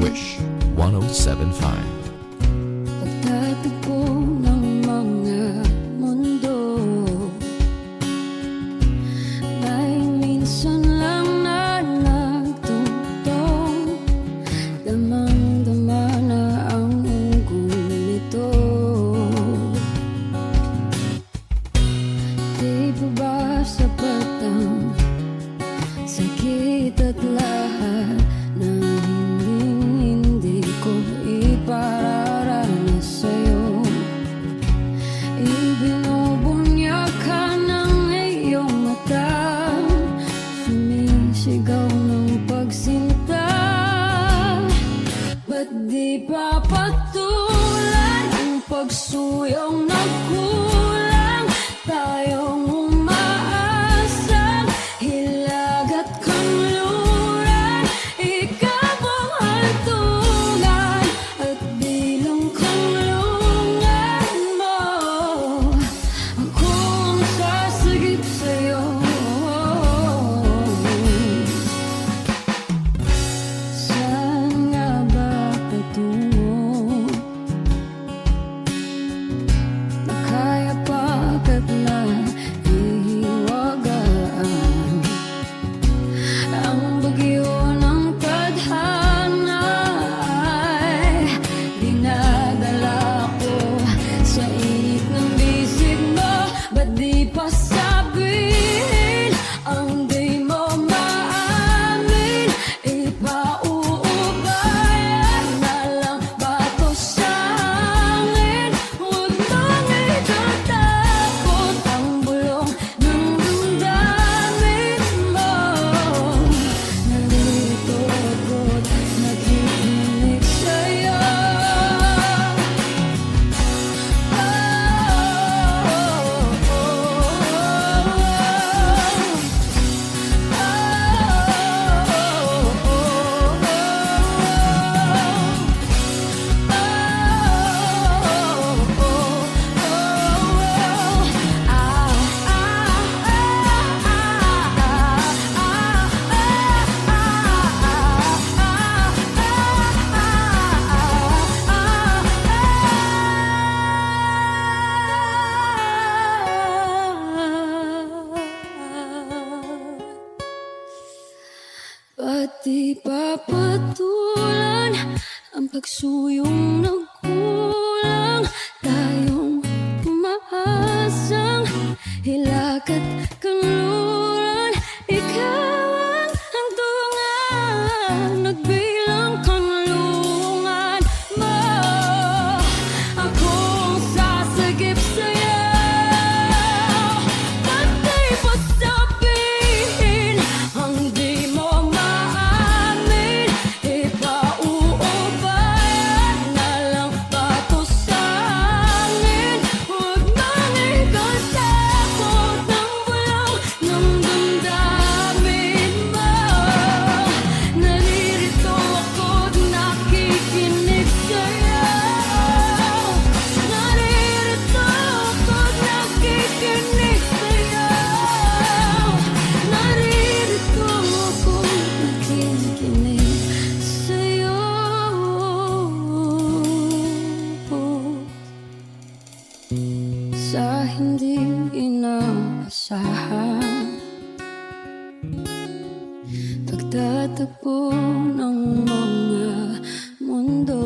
Wish 1075. Pagtatagpo ng mga mundo, may minsan lang na nagtungtong, damang-dama na ang ugong nito. Di ba ba sapat ang sakit at lahat ng hindi ko ipararanas sa'yo? Ibinubunyag ka ng iyong mata, sumisigaw ng pagsinta. Ba't di pa patulan ang pagsuyong nagkulang? Tayong umaasang hilag at kanluran, ikaw ang hantungan at bilang kanlungan mo. Ako ang sasagip sa'yo. Saan nga ba patungo? Nakaya pagkat nahihiwagaan ang bagyo ng tadhana ay dinadala ko sa init ng bisig mo. Ba't di pa sabihin ang di mo maamin? Ipauubayan na lang ba to sa hangin? Huwag mong itatakot ang bulong ng damdamin mo. Nandito ako't nakikinig sa'yo. Ba't di pa patulan ang pagsuyong nagkulang? Tayong umaasang hilag at kanluran, ikaw ang hantungan at bilang kanlungan mo. Ako ang sasagip sa'yo. Ba't di pa sabihin ang di mo maamin? Ipauubayan na lang ba to sa hangin? Huwag mong ikatakot ang bulong ng damdamin mo. Naririto ako't nakikinig sa'yo. Naririto ako't nakikinig sa'yo. Naririto ako't nakikinig sa'yo. Sa hindi inaasahan, pagtatagpo ng mga mundo.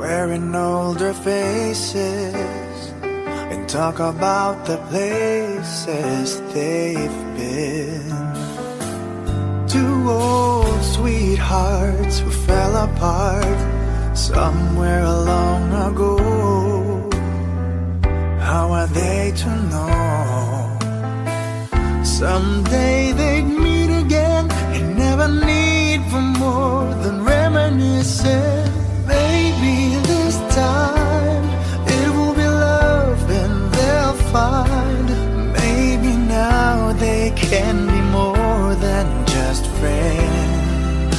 wearing older faces and talk about the places they've been. Two old sweethearts who fell apart somewhere long ago. How are they to know? Someday they'd meet again and never need for more than reminiscing. Maybe this time it will be love and they'll find. Maybe now they can be more than just friends.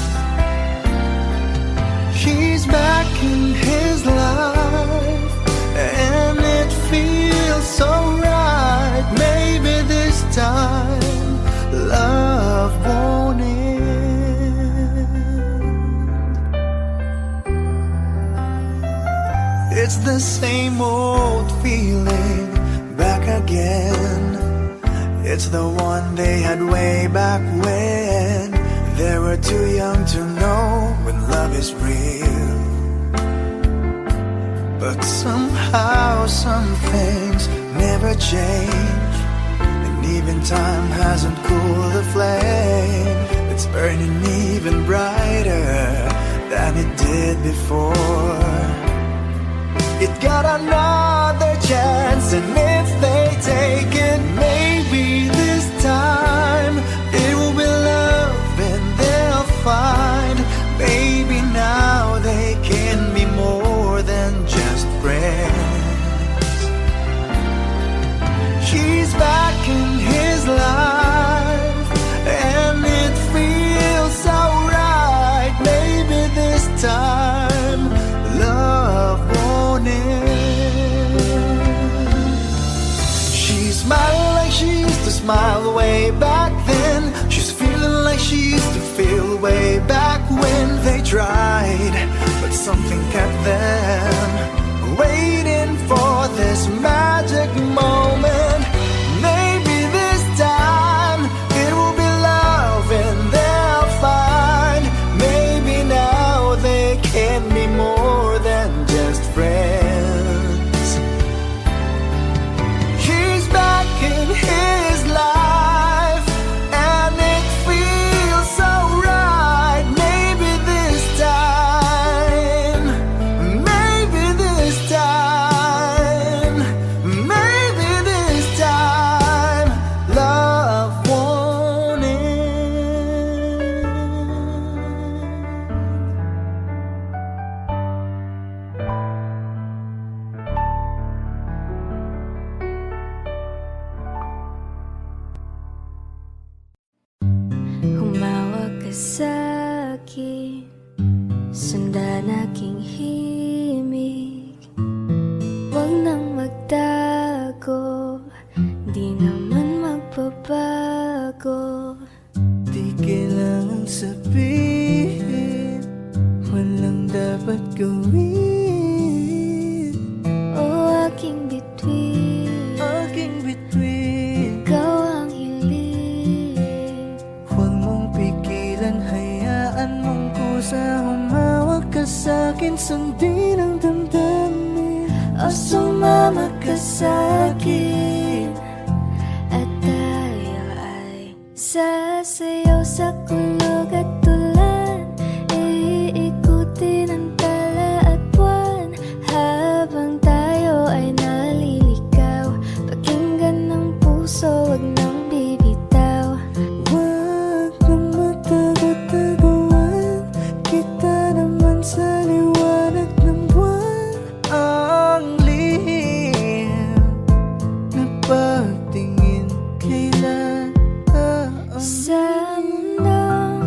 He's back in his life and it feels so right. Maybe this time love won't end. It's the same old feeling back again. It's the one they had way back when they were too young to know when love is real. But somehow some things never change, and even time hasn't cooled the flame. It's burning even brighter than it did before. It got another chance, and if they take it, maybe this time it will be love and they'll find. Maybe now they can be more than just friends. She's back in his life and it feels so right. Maybe this time love won't end. She's smiling like she used to smile way back then. She's feeling like she used to feel way back when they tried, but something kept them waiting for this magic moment. Maybe this time it will be love and they'll find. Maybe now they can be more than just friends. He's back in his life and it feels so right. Maybe this time, maybe this time, maybe this time love won't end. Humawak ka sa'kin, sundan aking himig. Huwag nang magtago, di naman magbabago. Di kailangang sabihin, walang dapat gawin. O aking bituin, Aking bituin, ikaw ang hiling. huwag mong pigilan, hayaan mong kusa. Humawak ka sa'kin, sundin ang damdamin. O sumama ka sa'kin, at tayo ay sasayaw sa kulog at tulan. Iikutin ang tala at buwan habang tayo ay naliligaw. Pakinggan ng puso, wag nang bibitaw. Huwag na matataguan, kita naman sa liwanag ng buwan. Ang lihim na pagtingin kailan Sa mundong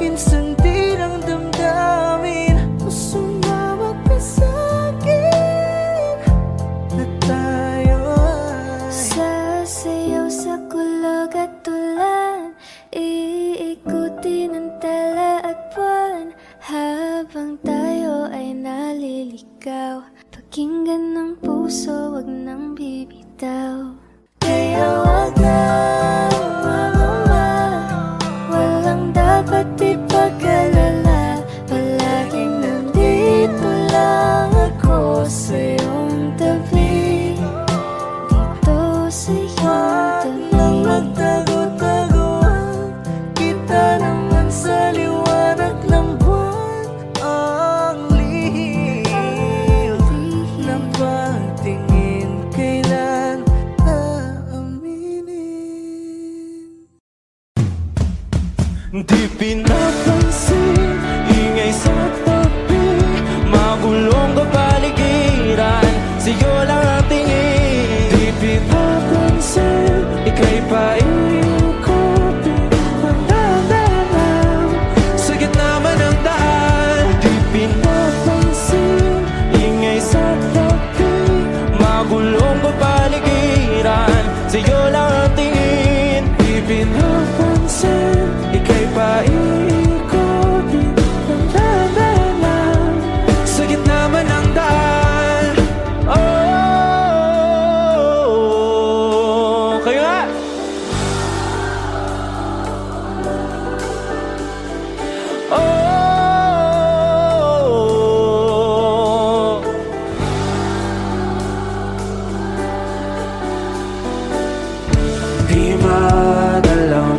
akin sandi ng damdamin. Sumawag ka sa'kin na tayo ay Sasayaw sa kulog at tulan, iikutin ang tala at buwan, habang tayo ay naliligaw. Pakinggan ng puso, wag nang bibitaw. Kaya wag na mamama, walang dapat ipag-alala. Palaging nandito lang ako sa iyong tabi, dito sa iyong nang tabi. magtago-taguan kita naman sa liwanag ng buwan. Ang lihim ng pagtingin, kailan aaminin? Di pinapansin, ingay sa tabi, magulong kapaligiran, sa'yo lang ang tingin. Di pinapansin, ika'y paikutin ng daan, sa gitna man ng daan. Di pinapansin, ingay sa tabi, magulong kapaligiran, sa'yo lang ang tingin. Di pinapansin, ika'y paikutin ng daan, sa gitna man ng daan. Oh, kayo nga! Oh, di madalaw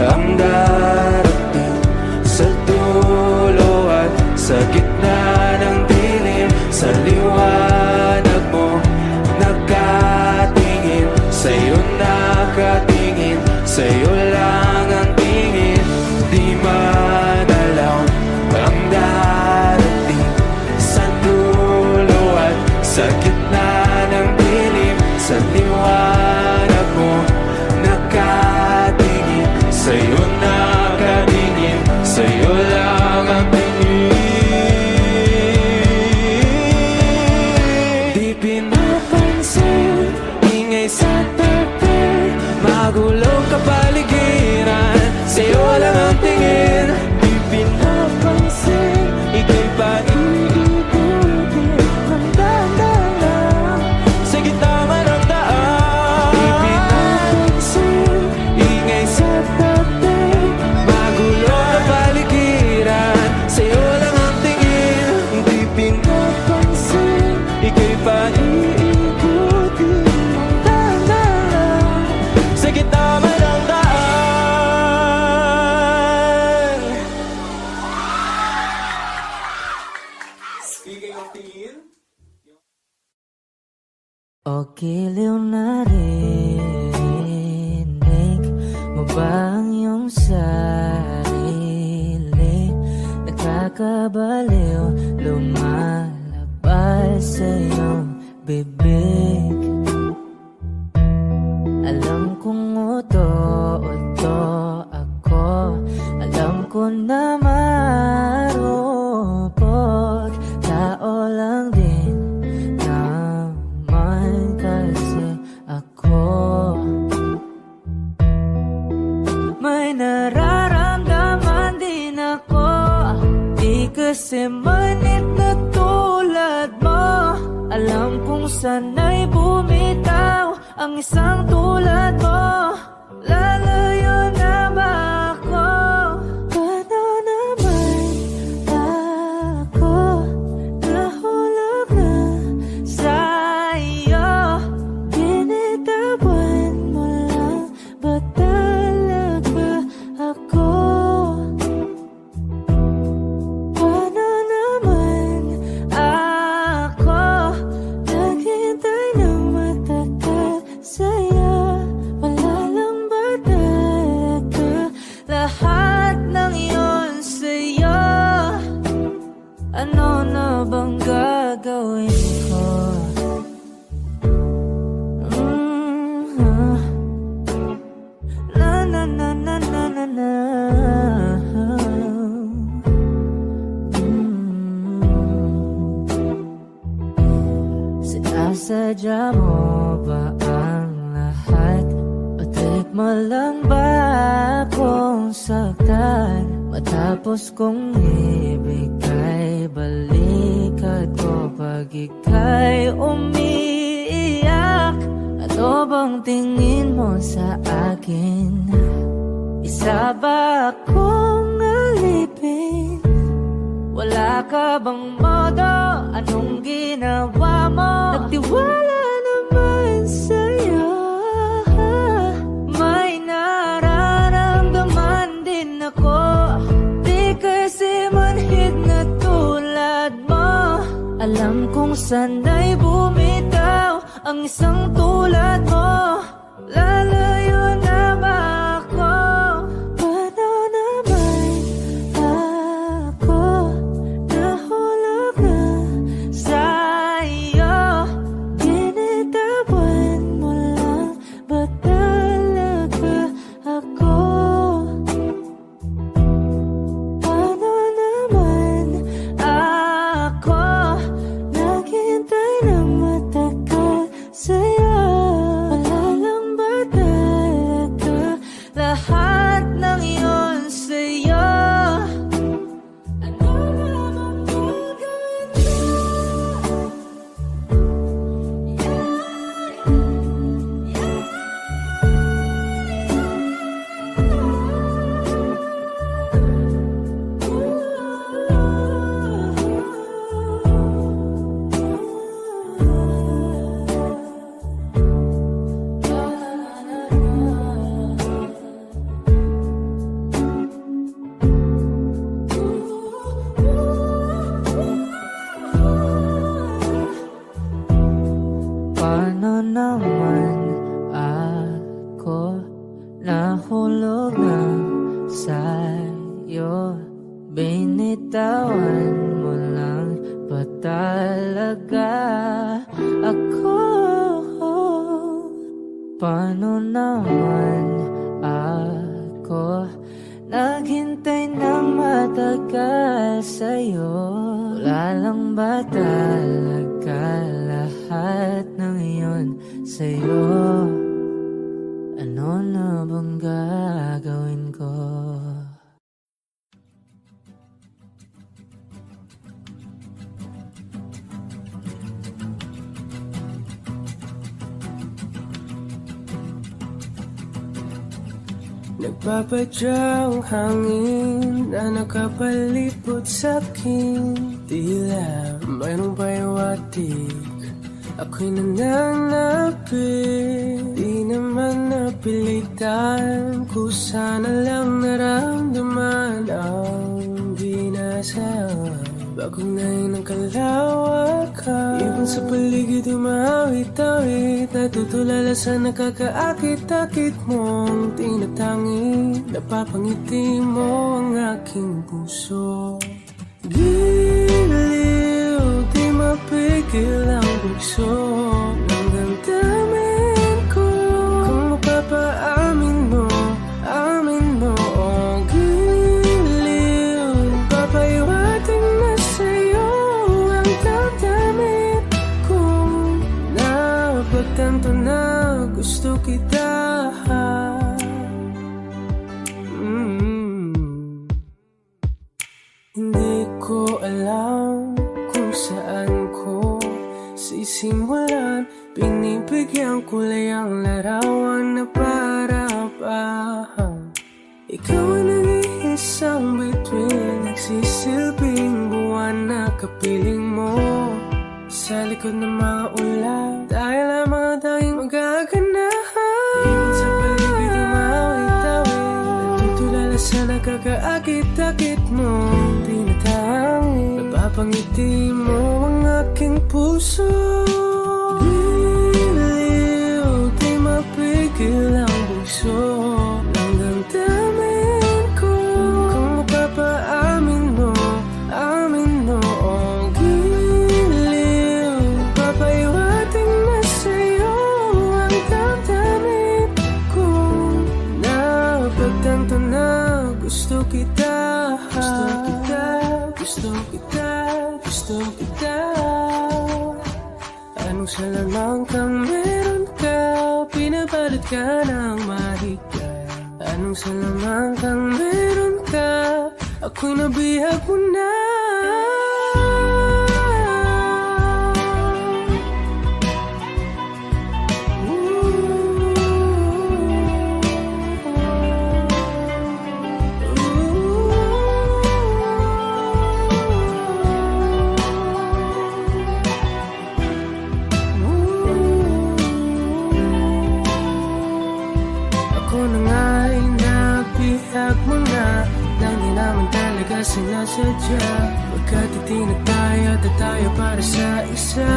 ang darating sa dulo at sa gitna ng dilim. Sa liwanag mo nakatingin, sa'yo nakatingin, sa'yo lang ang tingin. Di madalaw ang darating sa dulo at sa gitna ng dilim. Sa liwanag mo nakatingin, sa'yo nakatingin, sa'yo lang ang tingin. Di pinapansin, ingay sa tabi, magulong kapaligiran, sa'yo lang ang tingin. Di pinapansin, ika'y paikutin ng daan, sa gitna man ng daan. Di pinapansin, ingay sa tabi, magulong kapaligiran, sa'yo lang ang tingin. Di pinapansin, ika'y paikutin ng daan, sa gitna man ng daan. Speaking of tingin, O giliw na rinig mo ba ang iyong sarili? Nakakabaliw, lumalabas sa iyong bibig. Alam kong uto-uto ako, alam ko na marupok, tao lang din naman kasi ako. May nararamdaman din ako, di kasi manit na tulad mo. Alam kong sana'y bumitaw ang isang tulad mo. Lalayo na ba ako? Paano naman ako nahulog na sa'yo? Binitawan mo lang ba talaga ako? Paano naman ako naghintay ng matagal sa'yo? Wala lang ba talaga Tapos kung ibigay, balikat ko pag ika'y umiiyak. Ano bang tingin mo sa akin? Isa ba akong alipin? Wala ka bang modo? Anong ginawa mo? Nagtiwala naman sa'yo. May nararamdaman din ako. Di kasi manhid na tulad mo. Alam kong sana'y bumitaw ang isang tulad mo. Lalayo na ba ako? Paano naman ako nahulog na Sa'yo, binitawan mo lang ba talaga ako? Paano naman ako naghintay ng matagal sa'yo? Wala lang ba talaga lahat ng iyon sa'yo. ano naman gagawin ko? Paano naman ako nahulog na sa'yo? Binitawan mo lang ba talaga ako? Paano naman ako naghintay ng matagal sa'yo? Wala lang ba talaga lahat ng iyon sa'yo? Ano na bang gagawin ko? Nagpapadyang hangin na nakapalipot sa'kin. Tila mayroong payawatig, ako'y nananapit. Di naman napilitan, kusana lang naramdaman ang ginasaway. Bagong ngayon ang kalawakan, ibon sa paligid umawit-awit. Natutulala sa nakakaakit-akit mong tinatangi. Napapangiti mo ang aking puso. Giliw, di mapigil ang puso ng damdamin ko. Kung mapapaamin mo, amin mo. Oh, giliw, papahiwating na sa'yo ang damdamin ko. Napagtanto na gusto kita. Hindi ko alam kung saan ko sisimulan. Pinipigyan kulay ang larawan na para bang ikaw ang nag-iisang bituin, nagsisilbing buwan na kapiling mo. Sa likod ng mga ulan, dahil ang mga tanging magaganahan. Ibon sa paligid umawit-awit, natutulala sa nakakaakit-akit mo. Tinatangi, napapangiti mo ang aking puso. Giliw, di mapigil ang bugso ng damdamin ko. Kung mapapaamin mo, amin mo. Oh, giliw, papahiwating na sa'yo ang damdamin ko. Napagtanto na gusto kita. Gusto kita, gusto kita, gusto kita. Anong salamang kang meron ka, pinabalot ka ng mahigpit. Anong salamang kang meron ka, ako'y nabihag mo na. Ako na nga'y nabihag mo na, nang di naman talaga sinasadya. Pagkat itinag tayo at tayo para sa isa.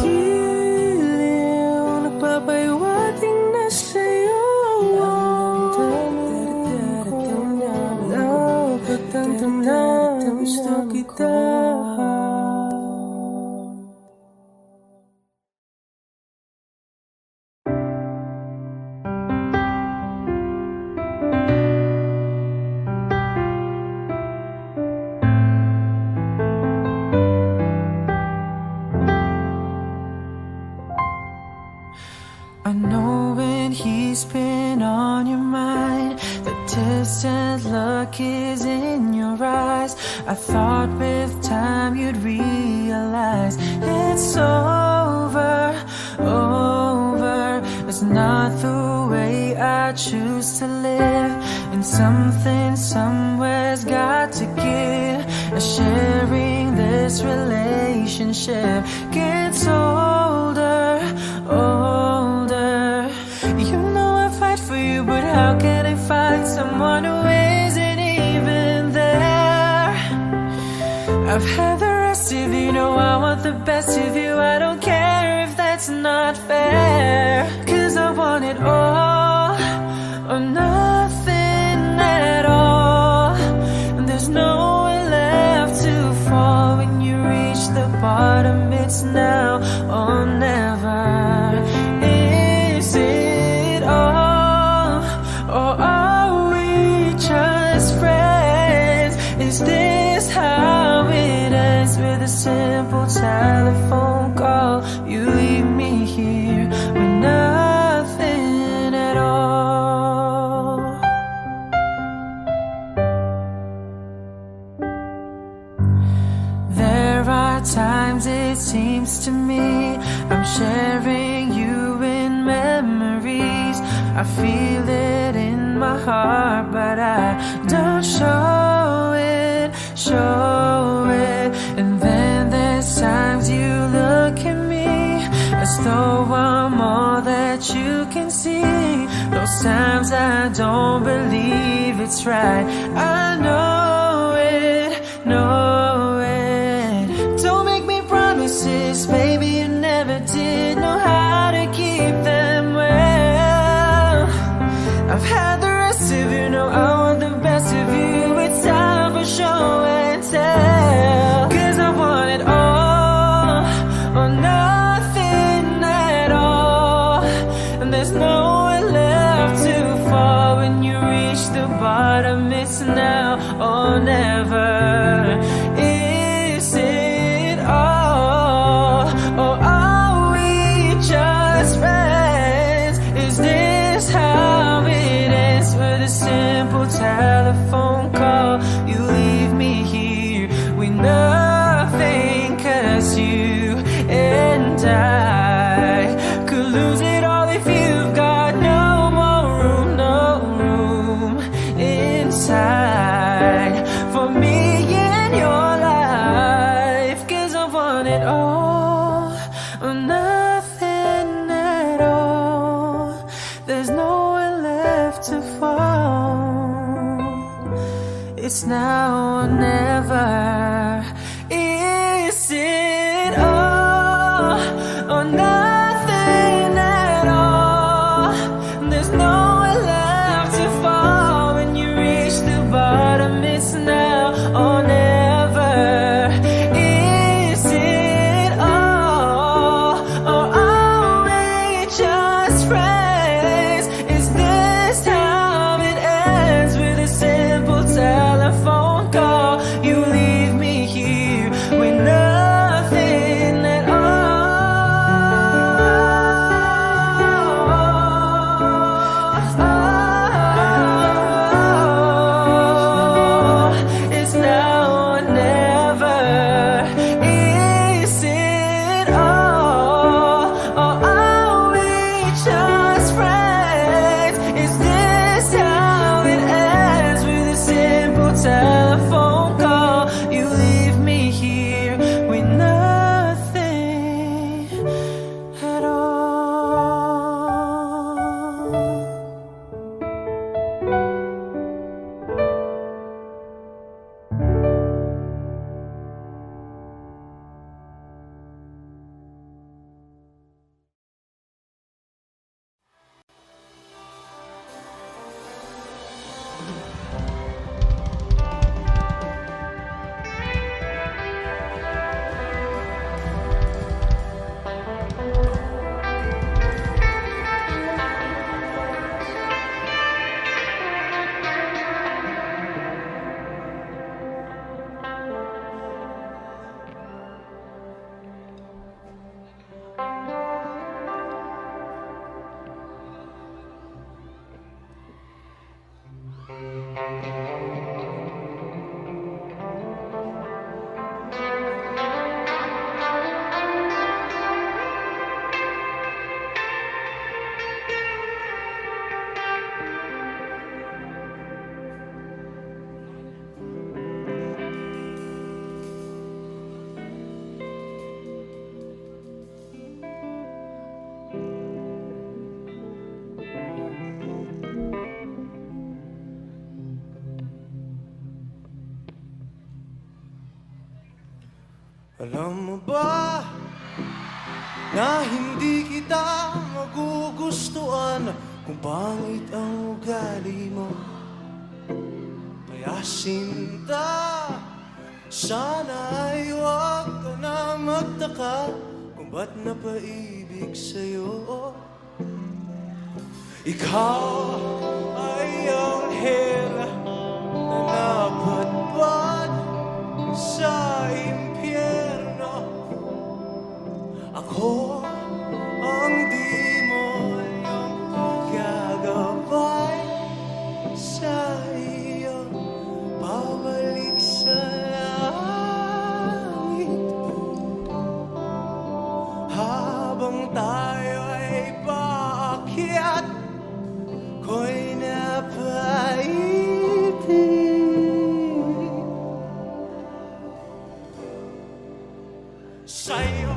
Giliw, nagpapahiwating na sa'yo. Napagtantam na gusto kita. I know when he's been on your mind, the distant look is in your eyes. I thought with time you'd realize it's over. It's not the way I choose to live, and something somewhere's got to give. Sharing this relationship gets older. You know I fight for you, but how can I find someone who isn't even there? I've had the rest of you, know I want the best of you. I don't care if that's not fair, 'cause I want it all or nothing at all. And there's nowhere left to fall. When you reach the bottom, it's now or never. Is it all, or are we just friends? Is this how it ends, with a simple telephone call? You leave me here with nothing at all. There are times it seems to me I'm sharing you in memories. I feel it in my heart, but I don't show it. And then there's times you look at me as though I'm all that you can see. Those times I don't believe it's right. I know it. Don't make me promises, baby, you never did know how to keep them well. I've had the rest of you, know I want the best of you. It's time for show and tell, 'cause I want it all or nothing at all. And there's nowhere left to fall. When you reach the bottom, it's now or never. Is it all, or are we just friends? Is this how it ends, with a simple telephone call? You leave me here with nothing, 'cause you and I could lose it all if you've got no room inside for me in your life. 'Cause I want it all or nothing at all. There's nowhere left to fall. It's now or never. Is it all or nothing at all? There's nowhere left to fall. When you reach the bottom, it's now or never. Is it all, or are we just friends? Is this how it ends, with a simple telephone call? You leave me here Alam mo ba na hindi kita magugustuhan kung pangit ang ugali mo? Kaya sinta, sana ay huwag ka na magtaka kung ba't napaibig sa'yo. Ikaw ay anghel na napadpad sa impyerno. Ako ang demonyong gagabay sa iyo, pabalik sa langit. Habang tayo ay paakyat, ko'y napaibig sa'yo.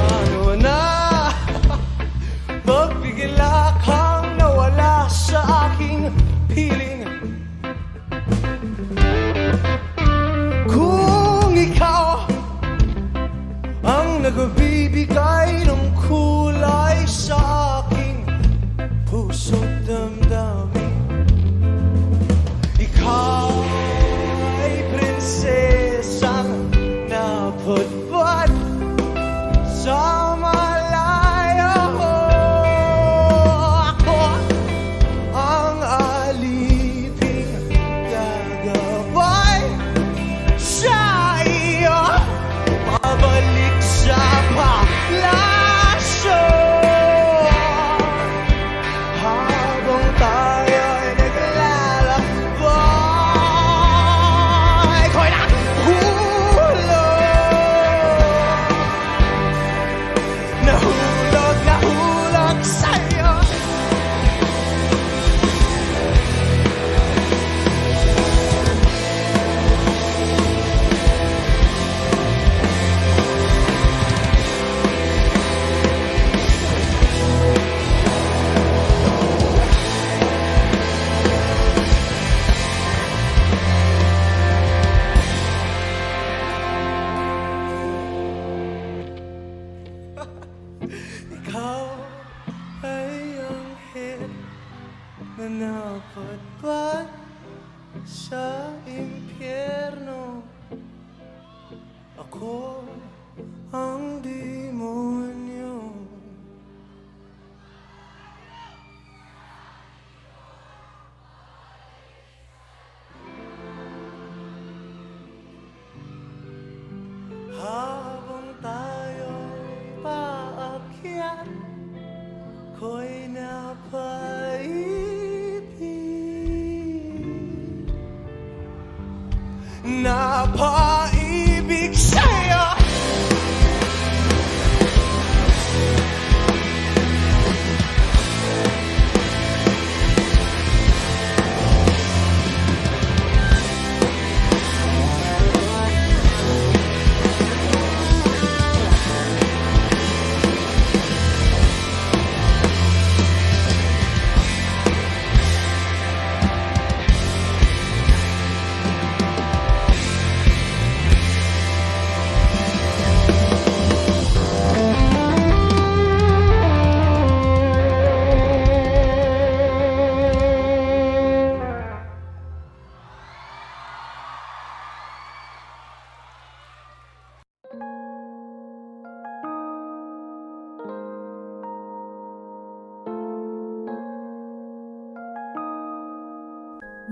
Ano na? Magbigla kang nawala sa aking piling. Kung ikaw ang nagbibigay ng kulay sa aking puso't damdamin, ikaw ay prinsesang napadpad sa malayo. Ako ang aliping gagabay sa iyo, pabalik sa palasyo. Habang tayo'y naglalakbay, ko'y nahulog sa'yo. Ikaw ay anghel na napadpad sa impyerno. Ako ang demonyo. Habang tayo'y paakyat, ko'y napaibig. Napaibig sa'yo.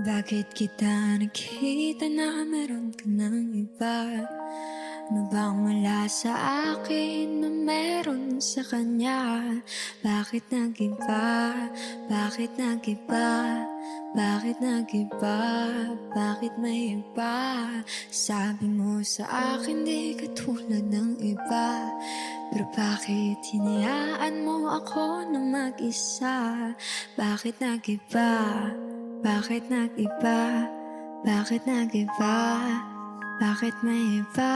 Bakit kita nakita na meron ka ng iba? Ano bang wala sa akin na meron sa kanya? Bakit nag-iba? Bakit nag-iba? Bakit nag-iba? Bakit may iba? Sabi mo sa akin di ka tulad ng iba, pero bakit hinayaan mo ako na mag-isa? Bakit nag-iba? Bakit nag-iba? Bakit nag-iba? Bakit may iba?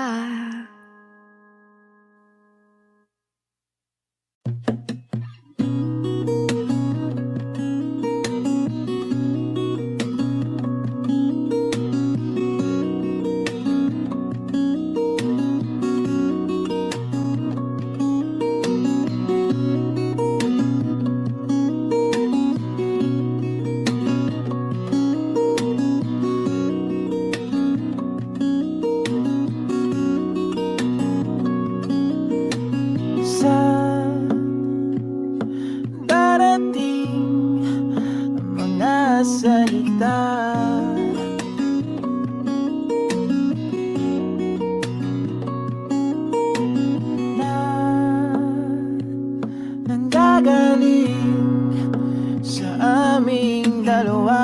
Sa darating mga salita, na nanggagaling sa aming dalawa.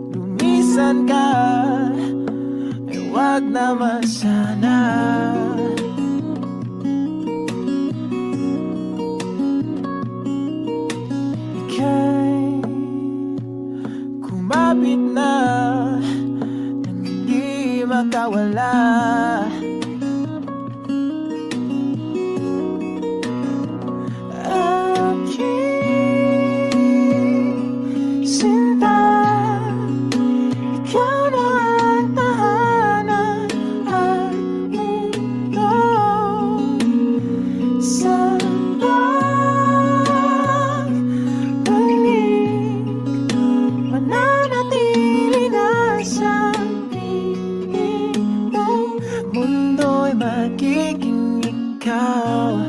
Lumisan ka, ay wag naman sana. Ika'y kumapit na nang hindi makawala. Aking sinta, ikaw na ang tahanan at mundo. Sa pagbalik, mananatili na sa piling mo. Mundo'y magiging ikaw.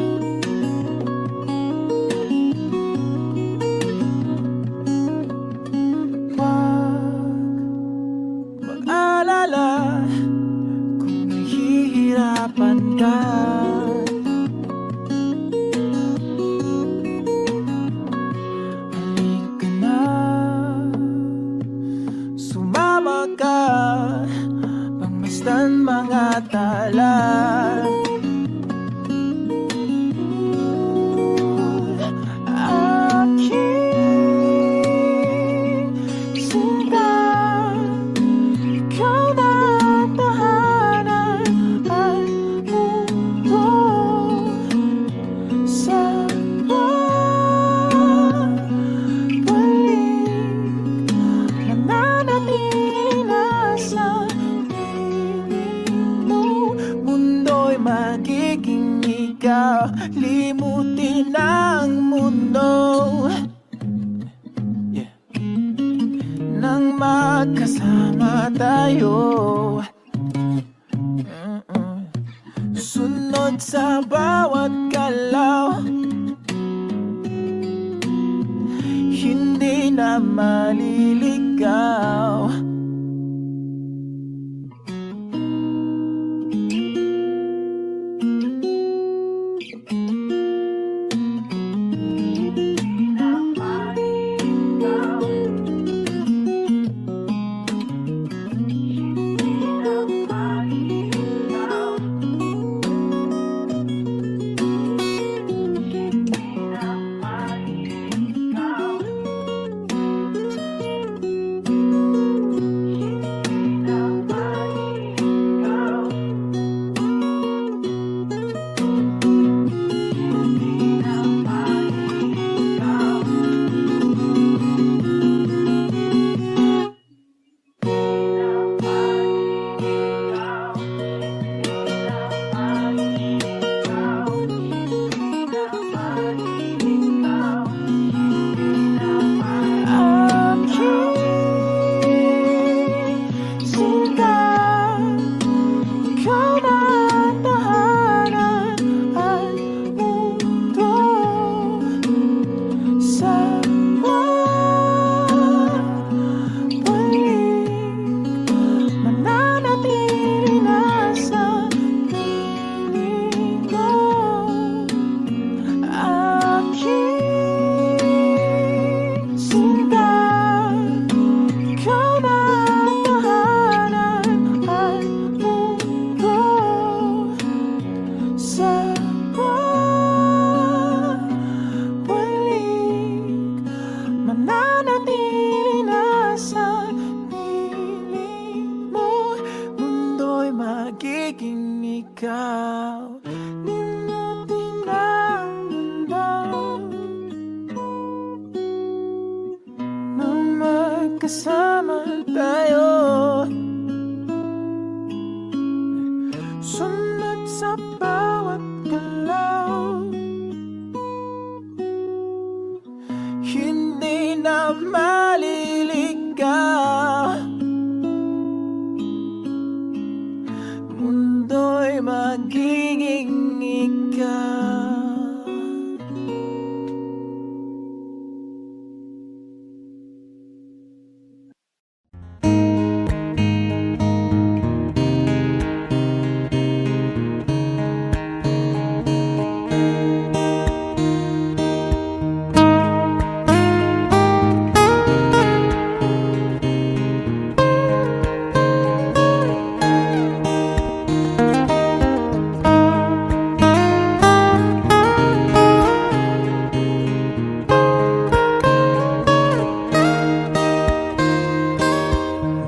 Mag-alala kung nahihirapan ka. Halika na, sumama ka, pangmasdan mga tala. Aking sinta, ikaw na ang tahanan at mundo. Sa pagbalik, mananatili na sa piling mo. Mundo'y magiging ikaw, limutin ang mundo. Nang magkasama tayo, sunod sa bawat galaw, hindi na maliligaw. magiging ikaw. Limutin ang mundo nang magkasama tayo. Sunod sa bawat galaw, hindi na maliligaw. Mundo'y magiging ikaw.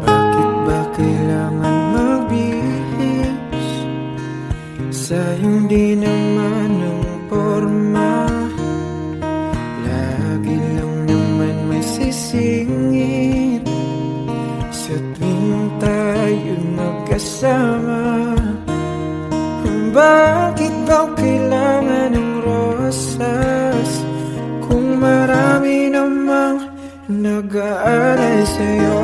Bakit ba kailangan magbihis sa hindi naman ng porma? Lagi lang naman may sisingit sa tuwing tayo magkasama. Bakit ba kailangan ng rosas kung marami namang nag-aalay sa'yo?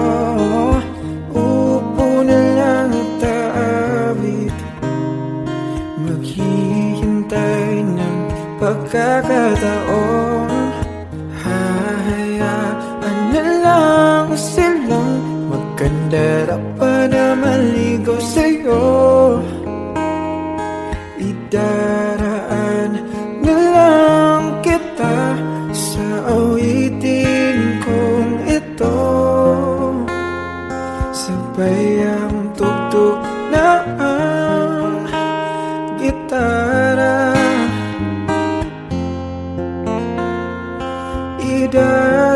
Upo na lang at aawit, maghihintay ng pagkakataon. Hahayaan na lang silang magkandara pa na maligaw sa'yo. Idaraan na lang kita sa awitin kong ito. Sabay ang tugtog na ang gitara.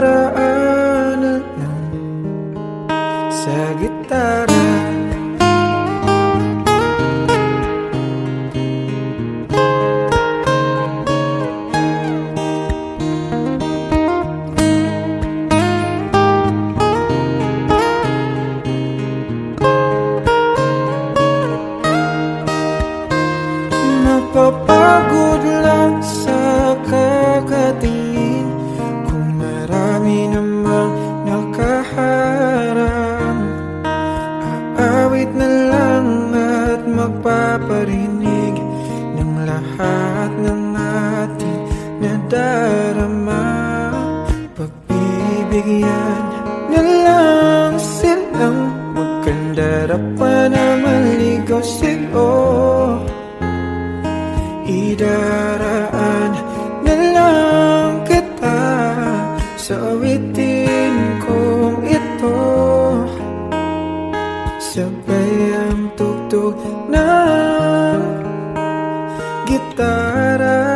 Idaraan na lang sa gitara. Mapapagod lang sa kakatingin kung marami namang nakaharang. Aawit na lang at magpaparinig ng lahat ng ating nadarama. Pagbibigyan na lang silang magkandara pa na maligaw sa'yo. Idaraan na lang kita sa awitin kong ito. Sabay ang tugtog ng gitara.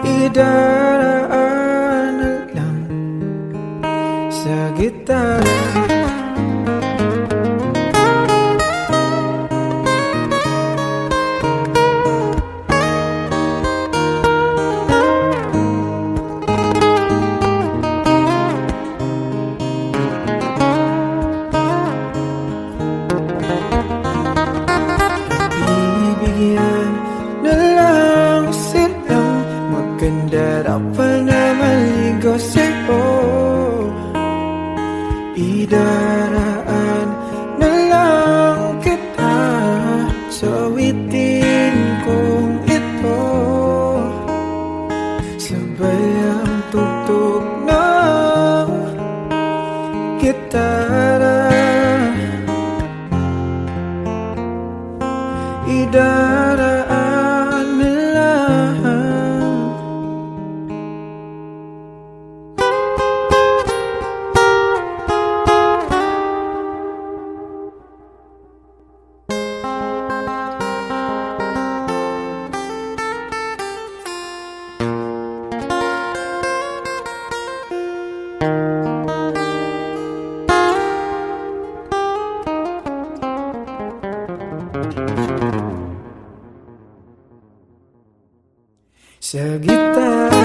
Idaraan na lang sa gitara. Bibigyan na lang silang magkandara pa na maligaw sa'yo. Idaraan na lang kita sa awitin kong ito. Sabay ang tugtog ng gitara. Idaraan na lang. sa gitara.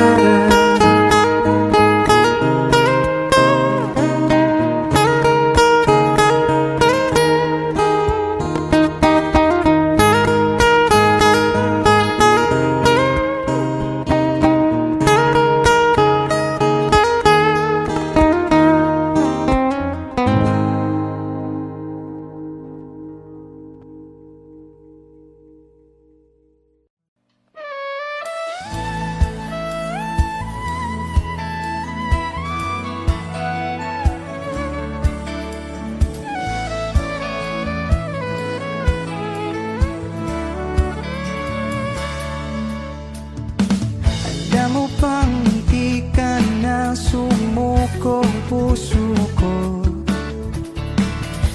Alam mo bang hindi ka na sumuko puso ko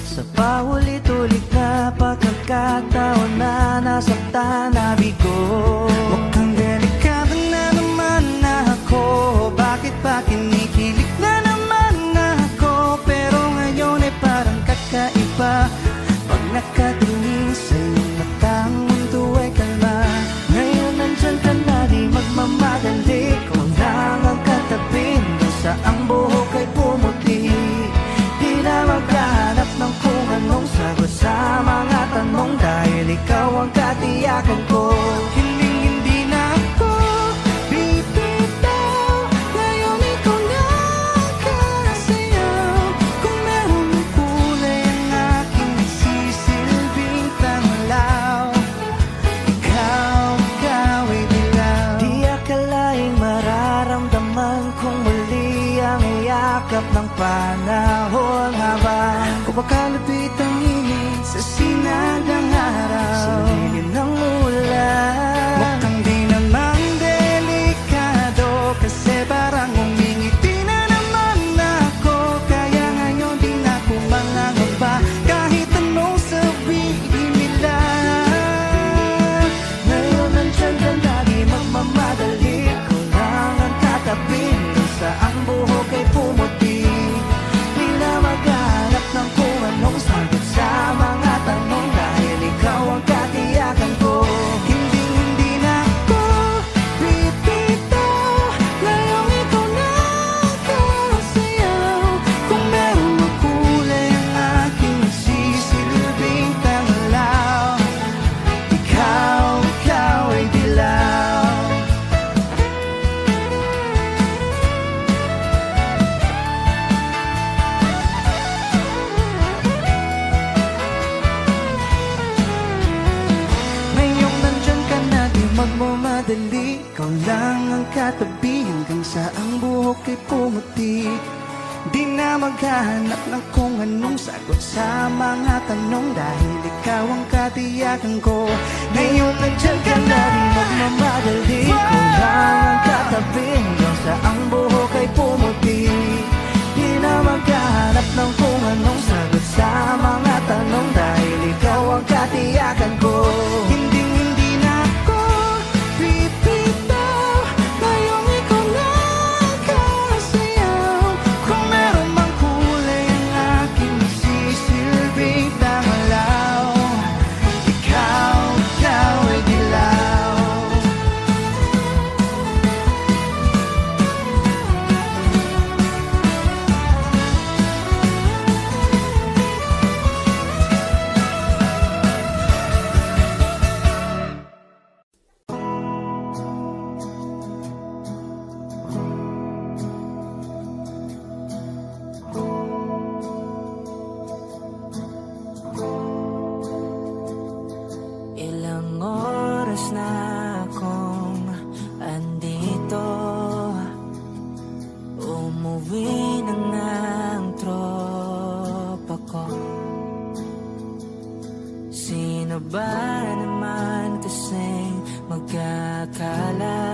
sa paulit-ulit na pagkakataon na nasaktan na bigo. Mukhang delikado na naman ako, bakit ba kinikilig na naman ako? Pero ngayon ay parang kakaiba pag nakatingin sa iyong mata, ang mundo ay kalma. Ngayon nandyan ka na, di magmamadali, kung lang ang katabi hanggang sa ang buhok ay pumuti. Di na maghanap ng kung anong sagot sa mga tanong, dahil ikaw ang katiyakan ko. Hindi na ako bibitaw, ngayon ikaw na kasayaw. Kung meron ng kulay ang aking sisilbing tanglaw, ikaw ay dilaw. Di akalaing mararamdaman kung muli ang yakap ng panahon, habang kumakalapit ang init sa sinagang araw, sa lilim ng ulan. Mukhang di naman delikado, kasi parang umingiti na naman ako. Kaya ngayon di na ako mangangamba, kahit anong sabihin nila. Ngayon nandyan ka na, di magmamadali, kung lang ang katabi hanggang sa ang buhok ay pumuti. Di na maghanap ng kung anong sagot sa mga tanong, dahil ikaw ang katiyakan ko. Hindi na ako bibitaw, ngayong ikaw na kasayaw. Kung meron makulay ang aking sisilbing tanglaw, ikaw ay dilaw. Ngayong nandyan ka na, di magmamadali, ikaw lang ang katabi hanggang sa ang buhok ay pumuti. Di na maghahanap ng kung anong sagot sa mga tanong, dahil ikaw ang katiyakan ko. Ngayon nandyan ka na, di magmamadali, ikaw lang ang katabi hanggang sa ang buhok ay pumuti. Di na maghahanap ng kung anong sagot sa mga tanong, dahil ikaw ang katiyakan ko. Hindi na ako bibitaw, ngayong ikaw na kasayaw. Kung meron mang kulay ang aking sisilbing tanglaw, ikaw ay dilaw. Ilang oras na akong andito, umuwi na nga ang tropa ko. Sino ba naman kasing magkakala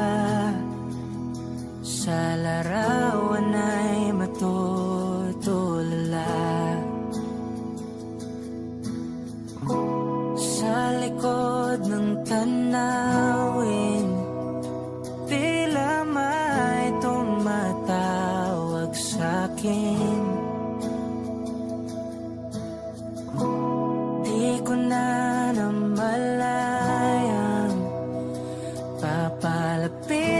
sa larawan ay matutulala? Sa likod ng tanawin, tila may tumatawag sa'kin. Di ko na namalayang papalapit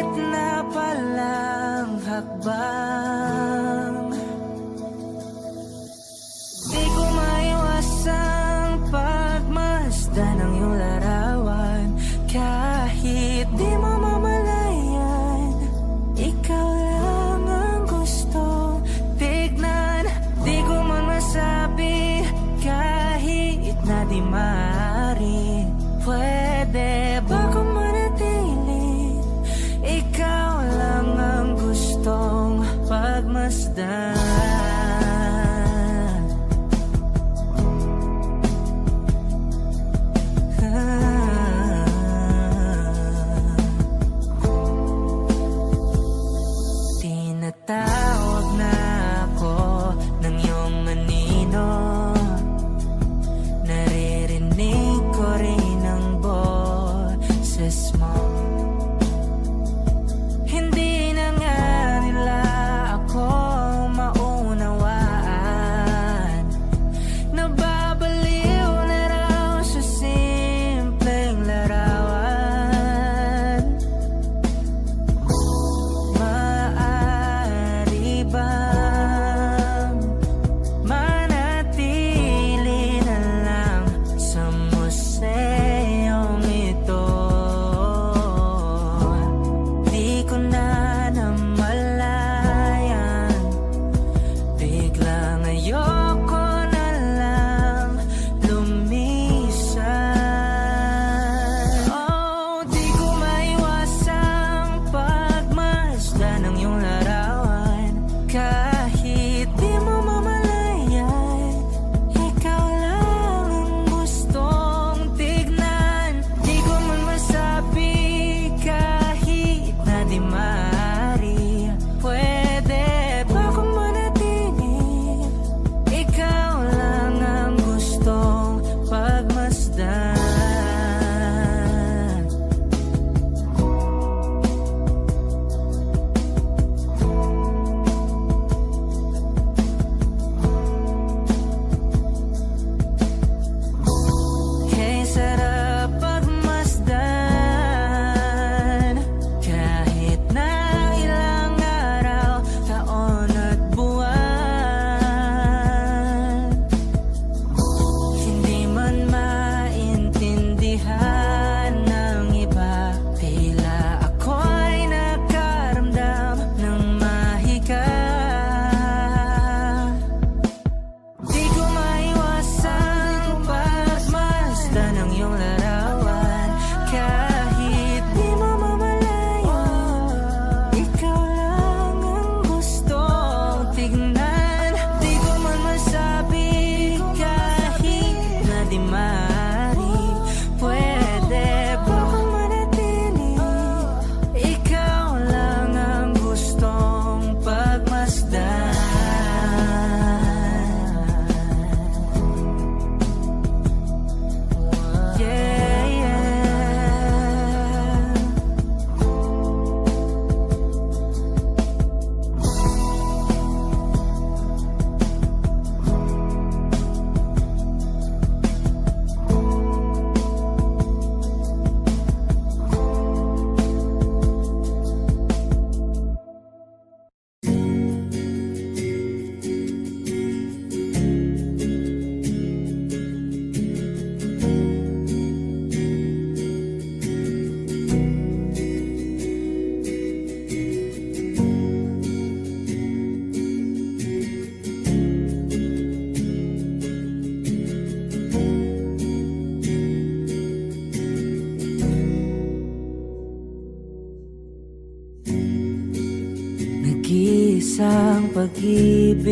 pag-ibig.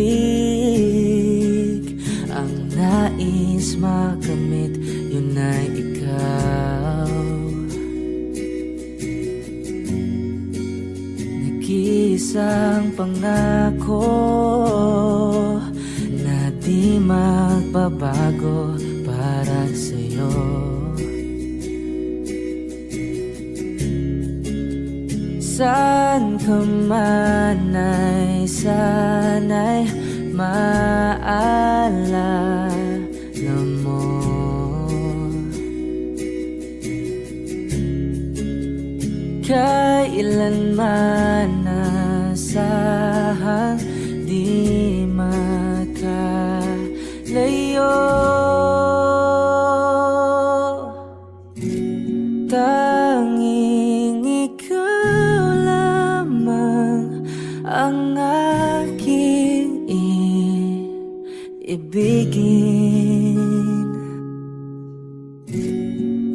Ang nais makamit, yun ay ikaw. Nag-iisang pangako na di magbabago para sa'yo. Saan ka man ay sana'y maalala mo. Kailanman nasahang di makalayo. Tanging ikaw lamang ang aking ibigin.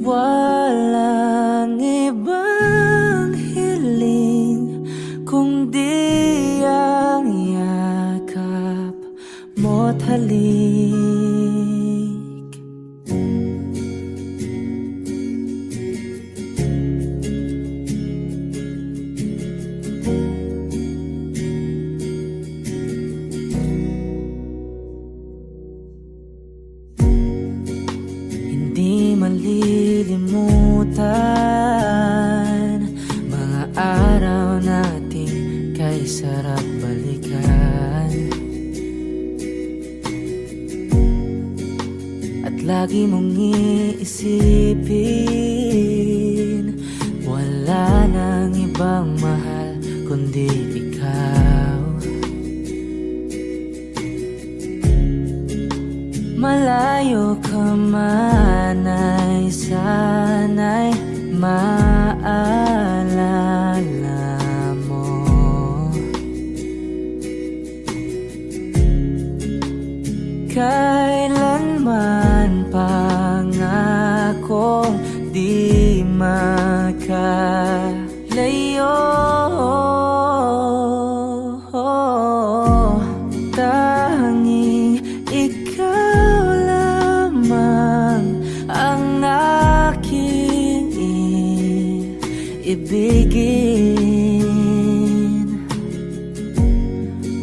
Walang ibang hiling kundi ang yakap mo't halik. Hindi malilimutan mga araw natin kay sarap balikan. At lagi mong iisipin, wala nang ibang mahal kundi ikaw. Malayo ka man ay sana'y maalala mo. Kailanman pangakong di makalayo. Tanging ikaw lamang ang aking ibigin.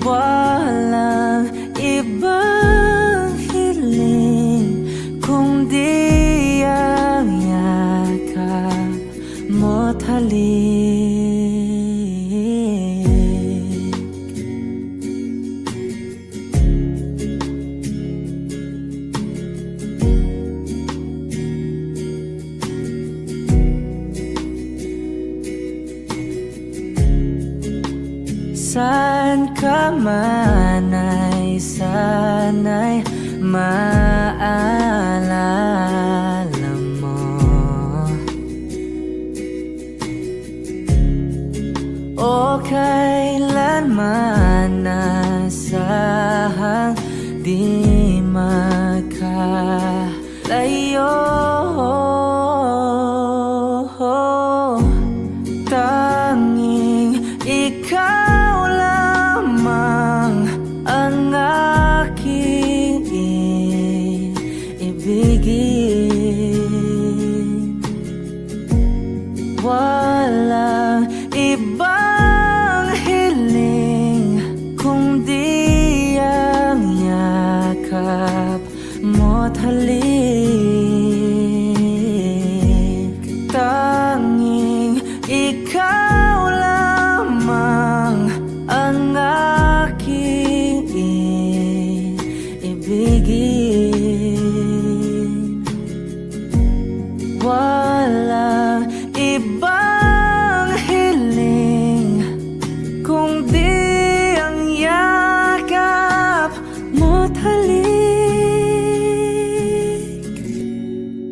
Walang ibang hiling kundi ang yakap mo't halik. Saan ka man ay sana'y maalala mo. O kailanman nasahang di makalayo. Tanging ikaw lamang ang aking ibigin. Walang ibang hiling kundi ang yakap mo't halik. Tanging ikaw lamang ang aking ibigin. Walang ibang hiling kundi ang yakap mo't halik.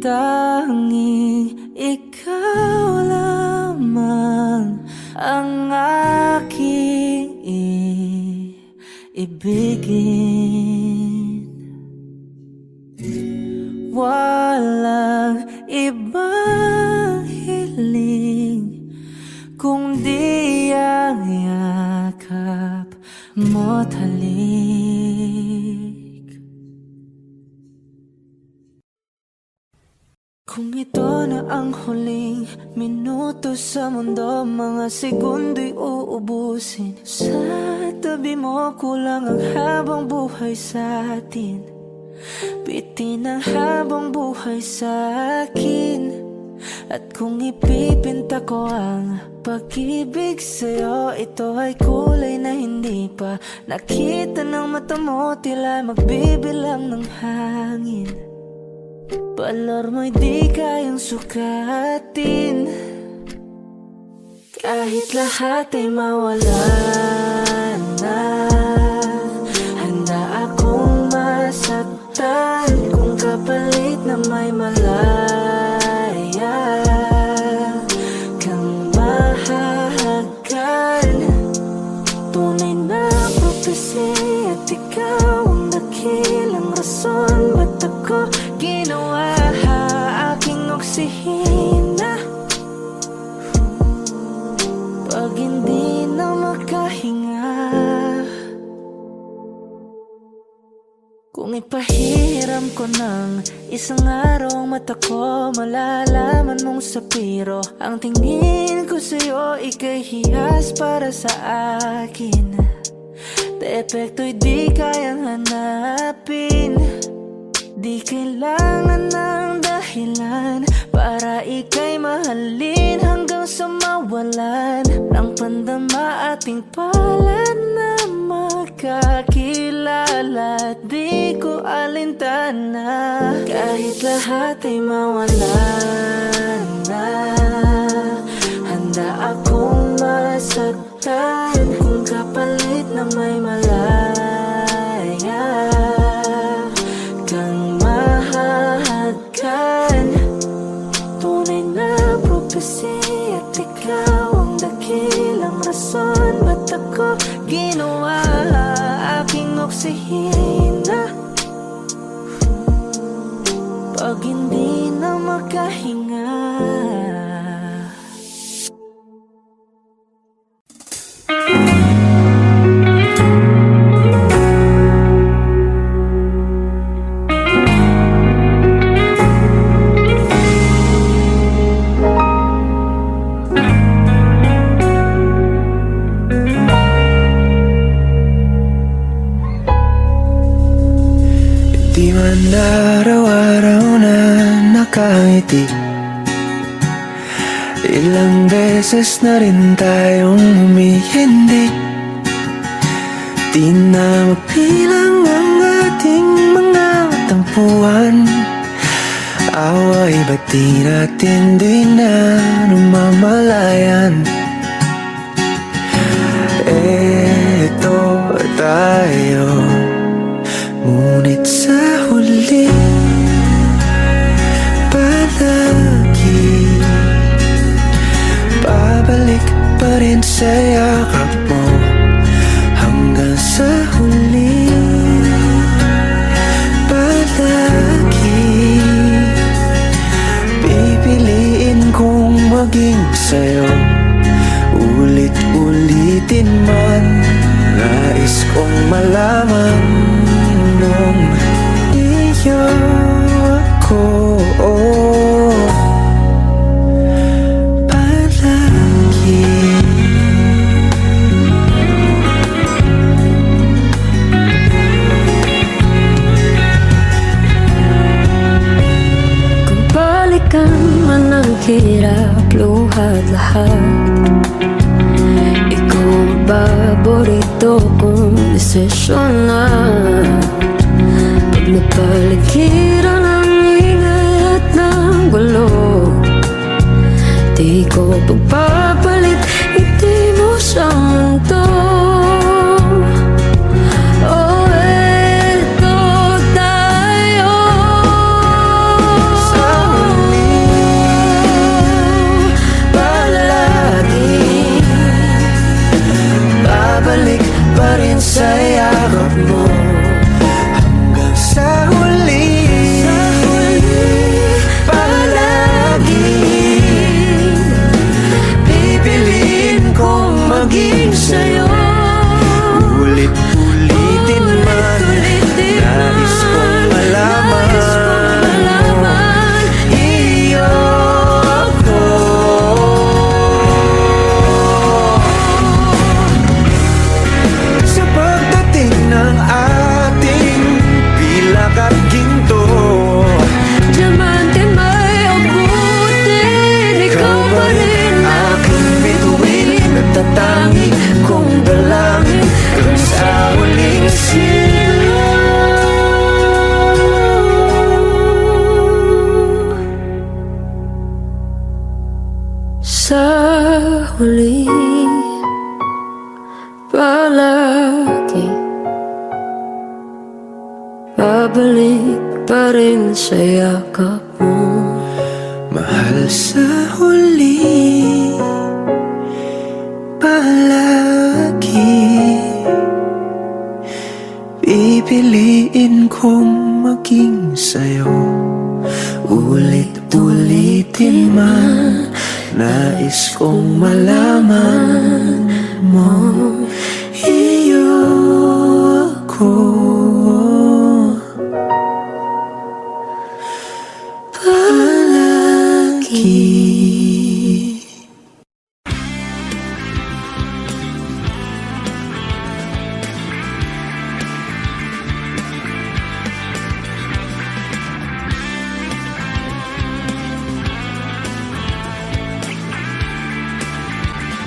Tanging ikaw lamang ang aking ibigin. Walang ibang hiling kundi ang yakap mo't halik. Kung ito na ang huling minuto sa mundo, mga segundo'y uubusin. Sa tabi mo kulang ang habang buhay sa atin. Bitin ang habang buhay sa akin. At kung ipipinta ko ang pag-ibig sa'yo, ito ay kulay na hindi pa nakita ng mata mo, tila magbibilang ng hangin. Balor mo'y di kayang sukatin. Kahit lahat ay mawala na, handa akong masaktan kung kapalit na may malaya kang mahahagan. Tunay na propesya at ikaw ang dakilang rason ba't ako ginawa aking oksihina. Pag hindi na makahinga, kung ipahiram ko ng isang araw ang mata ko, malalaman mong sapiro ang tingin ko sa'yo, ika'y hiyas para sa akin. Depekto'y di kayang hanapin. Di kailangan ng dahilan para ika'y mahalin hanggang sa mawalan ng pandama ating palad na makakilala. Di ko alintana kahit lahat ay mawalan na, handa akong masaktan kung kapalit na may malaya kang mahahagan. Tunay na propesya at ikaw ang dakilang rason ba't ako ginawa aking oksihina. Pag hindi na makahinga, di man araw-araw na nakangiti. Ilang beses na rin tayong humihindi. Di na mapilang ang ating mga tampuhan. Away ba't di natin di na namamalayan? Eto tayo, ngunit sa huli palagi babalik pa rin sa yakap mo. Hanggang sa huli palagi pipiliin kong maging sa'yo. Ulit-ulitin man, nais kong malaman nung iyo ako palagi. Kung balikan man ang hirap, luhat lahat, ikaw ang paborito kong desisyon na. Pag napaligiran ang ingay at ng gulo, di ko pagpapalit, hindi mo sa mundo. Oh, eto tayo Sa huli palagi, babalik pa rin sa yakap mo. Hanggang sa huli palagi pipiliin kong maging sa'yo. huli palagi babalik pa rin sa yakap mo. Mahal sa huli palagi pipiliin kong maging sa'yo. Ulit-ulitin man nais kong malaman mo iyo ako. Palagi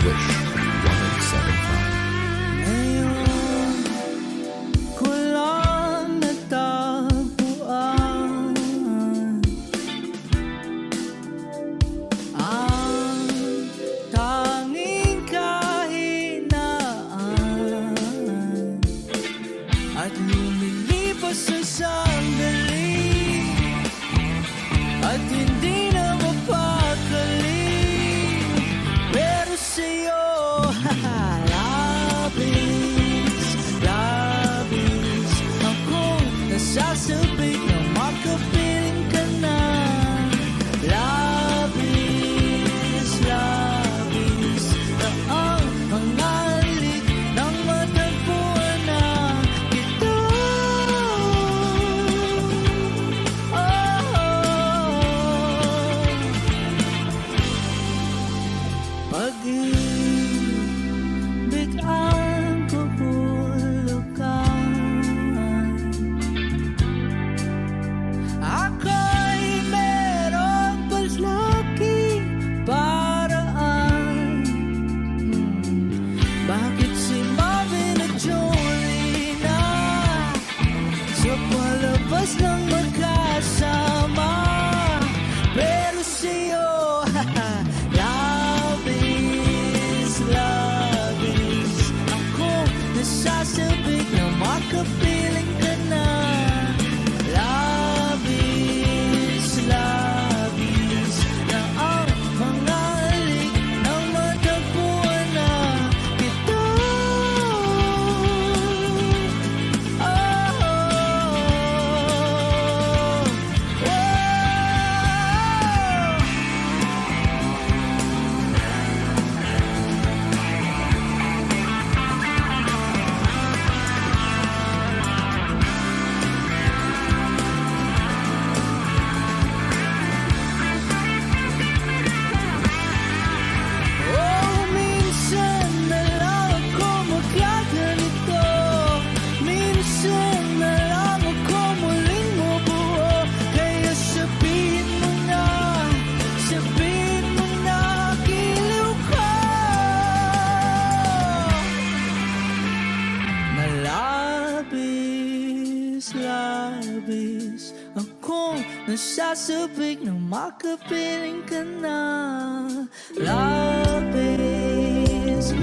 Wish 1075. Ngayon ko lang natagpuan ang tanging kahinaan at lumilipas ang sandali at hindi na mapakali. Pero sa'yo, labis, labis akong nasasabik na makapiling ka na. Labis, labis na ang mga halik ng matagpuan na kita. Pag-ibig ang kabulukan, ako'y merong palagi paraan. Bakit si Marvin at Jolie na sa palabas lang magkasama? Pero sa'yo, labis, labis ako nasasabik na makapiling ka na. Labis, labis na ang mga halik ng matagpuan na kita. Minsan na lang ako magkaganito, minsan na lang ako muling mabuo. Kaya sabihin mo na giliw ka na labis, labis akong nasasabik na makapiling ka na. Labis,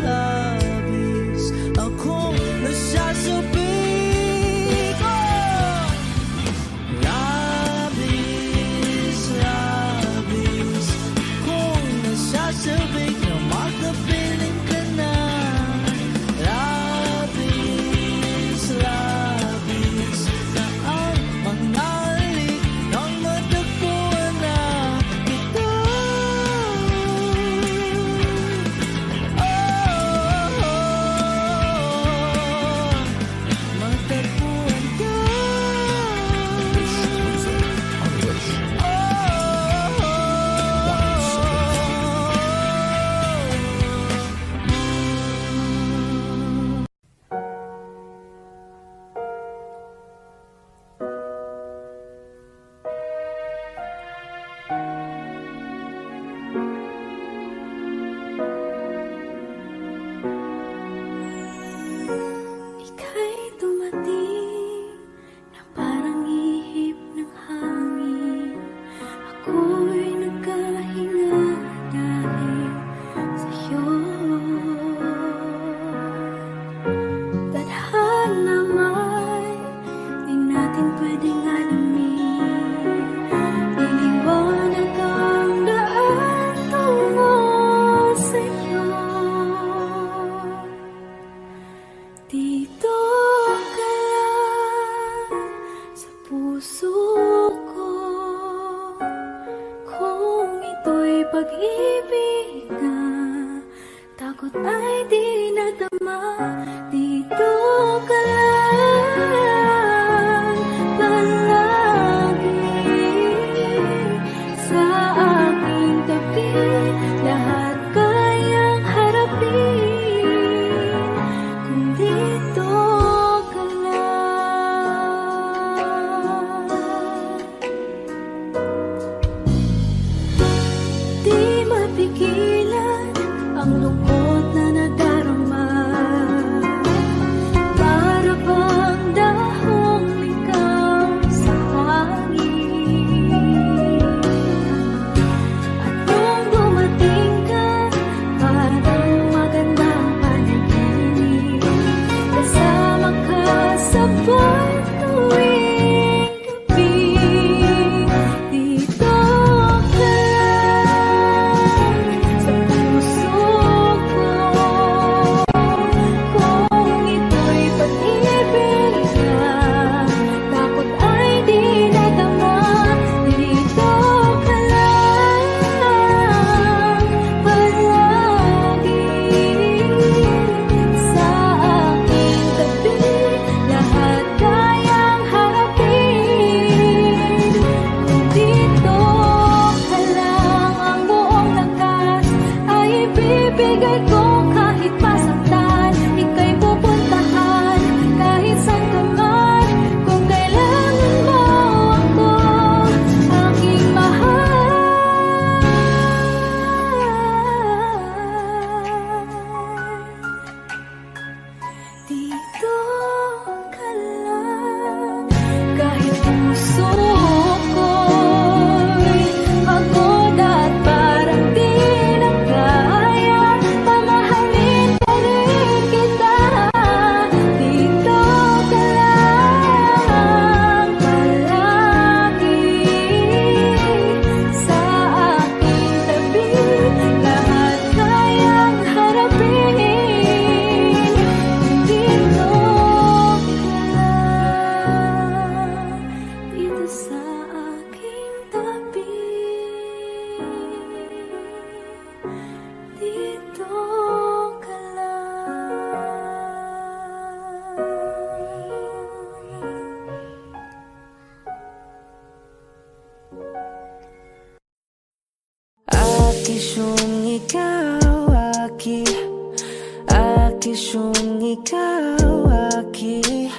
labis akong nasasabik. Labis, labis akong nasasabik na makapiling ka na. Labis, labis na ang mga halik ng matagpuan na kita. Oh, puso ko. Kung ito'y pag-ibig na, takot ay di nadama. Dito ka lang palagi sa aking tabi. Lahat kayang harapin kung dito ka lang. Di mapigilan ang lungkot na nadarama. Para bang dahong ikaw sa hangin. At nung dumating ka, parang magandang panaginip. Kasama ka sa buwan tuwing gabi. Dito ka lang sa puso ko. Kung ito'y pag-ibig na, takot ay di nadama. Dito ka lang palagi sa aking tabi. Lahat kayang harapin kung dito ka lang. Ang buong lakas ay ibibigay ko kahit masaktan. Ika'y pupuntahan kahit saan ka man. Kung kailangan mo ako, aking mahal. Dito ka lang. Kahit puso ko'y pagod at parang di na kaya, pamahalin pa rin kita. Dito ka lang palagi sa aking tabi. Lahat kayang harapin kung dito ka lang. Dito sa aking tabi. Dito ka lang. Akishung ikaw, aki. Akishung ikaw, aki.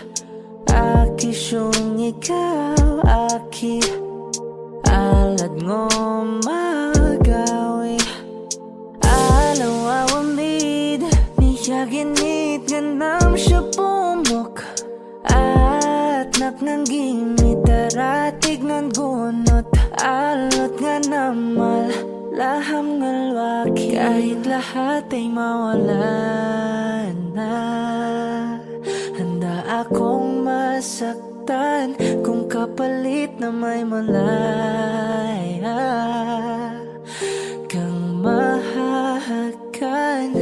Akishung ikaw, aki. Alad ngo magawi. Alaw awamid, niyaginit ganam siya pumok. At napnanggimit daratig ng gunot. Alot nga namal, laham nga lwaki. Kahit lahat ay mawala na, handa akong masaktan kung kapalit na may malaya kang mahahagan.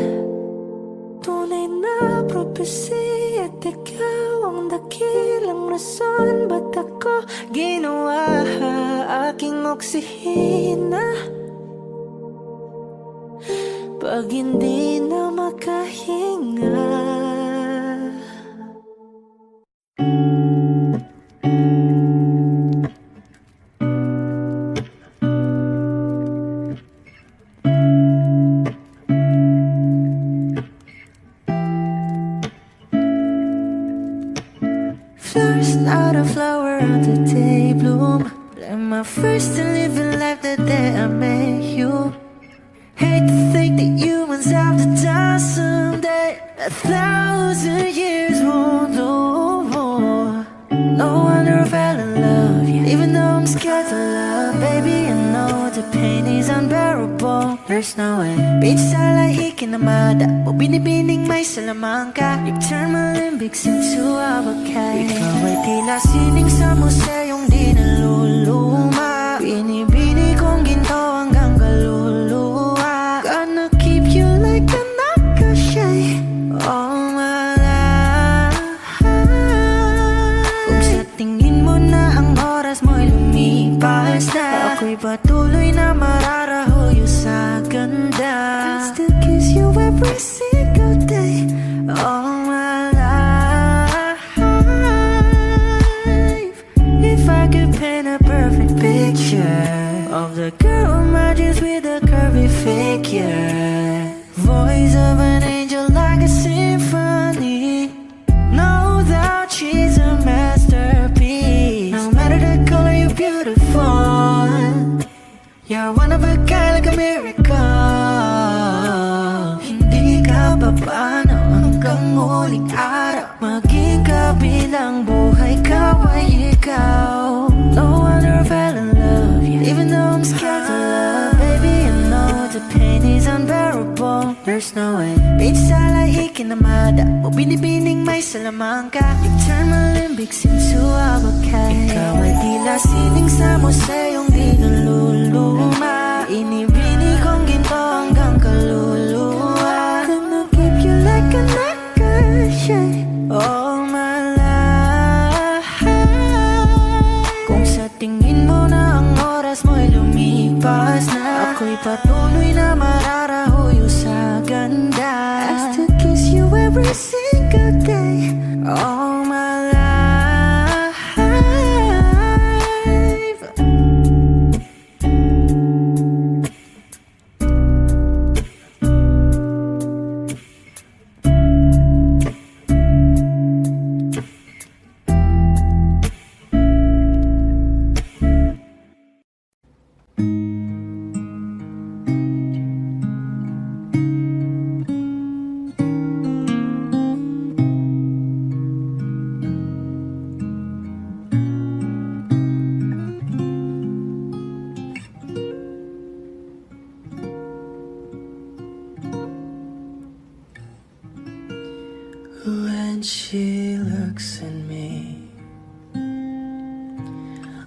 Tunay na propesya at ikaw ang dakilang rason ba't ako ginawa aking oksihina. Pag hindi na makahinga, flowers not a flower on the day bloom. Like my first to live a life the day I met you. Hate to think that humans have to die someday. 1,000 years won't do. No wonder I fell in love, yeah. Even though I'm scared to love, baby, I know the pain is unbearable. There's no way. Bitch, I like hikinamada. O binibining may salamangka. You turn my limbics into avocado. Ikaw ay tila sining sa museyong di naluluma. Binibini kong ginto hanggang kaluluwa. Gonna keep you like a nakashay all my life. Kung sa tingin mo na ang Ako'y patuloy na mararahuyo sa ganda. I'll still kiss you every single day all my life. If I could paint a perfect picture of the girl in my dreams with a curvy figure, voice of an angel like a symphony, no doubt she's a masterpiece. No matter the color, you're beautiful. You're one of a kind, like a miracle. Hindi ka papaano hanggang huling araw. Maging kabilang buhay ka ay ikaw. No wonder I fell in love, yeah. Even though I'm scared to love, baby, I know the pain is unbearable. There's no way Pinsala ikinamada o binibining may salamangka. You turn my limbics into avocado. Ikaw ay tila sining sa museyong di naluluma. Inibini kong ginto hanggang kaluluwa. Gonna keep you like a necklace, yeah, all my life. Kung sa tingin mo na ang oras mo'y lumipas na, ako'y patuloy na mararahuyo sa ganda. I still kiss you every single day all my life. When she looks at me,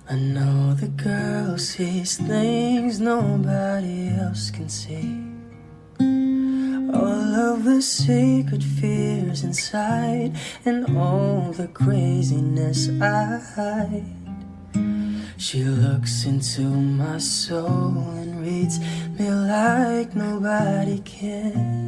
I know the girl sees things nobody else can see. All of the secret fears inside and all the craziness I hide. She looks into my soul and reads me like nobody can.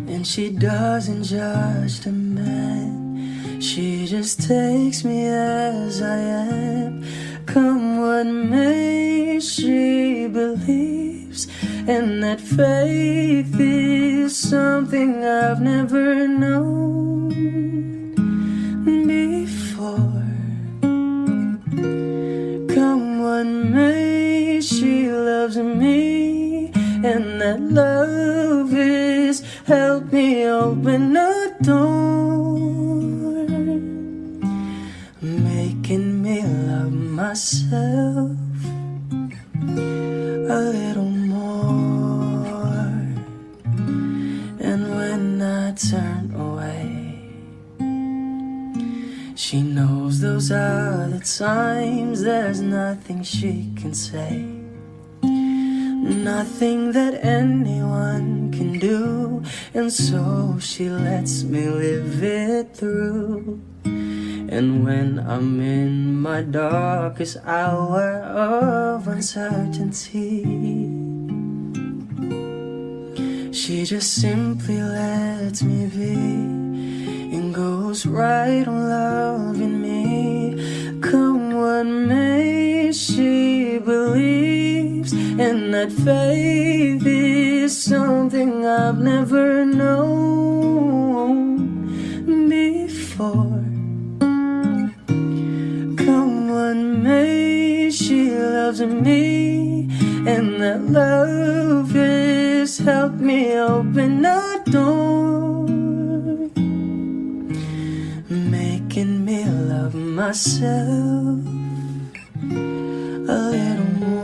And she doesn't judge the man, she just takes me as I am. Come what may, she believes, and that faith is something I've never known before. Come what may, she loves me, and that love is help me open a door, making me love myself a little more. And when I turn away, she knows those are the times there's nothing she can say, nothing that anyone can do, and so she lets me live it through. And when I'm in my darkest hour of uncertainty, she just simply lets me be and goes right on loving me. Come what may, she believes, and that faith is something I've never known before. Come what may, she loves me, and that love has helped me open a door, making me love myself a little more.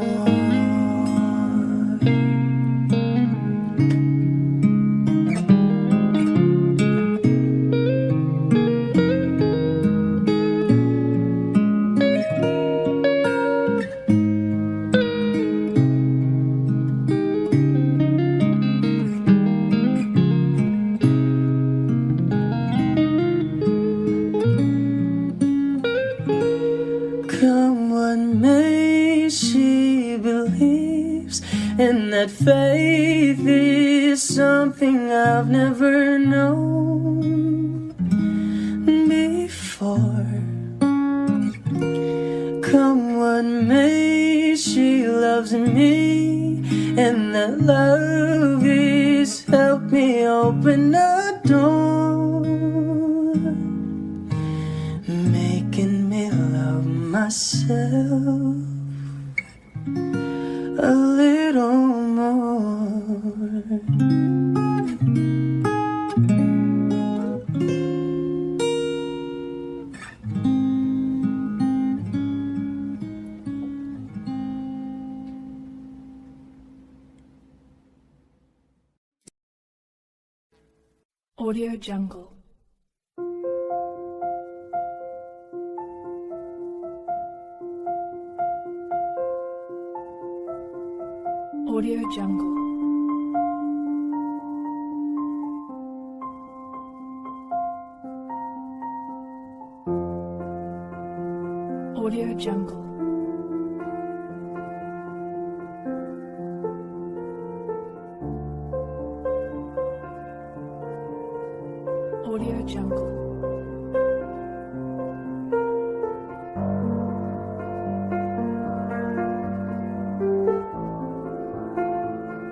Come what makes she believes, and that faith is something I've never known before. Come what may, she loves me, and that love is help me open a door, making me love myself a little more. Audio Jungle. Audio Jungle. Audio Jungle. Audio Jungle.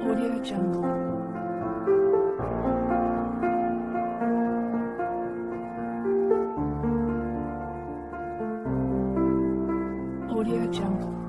Audio Jungle. Audio Jungle.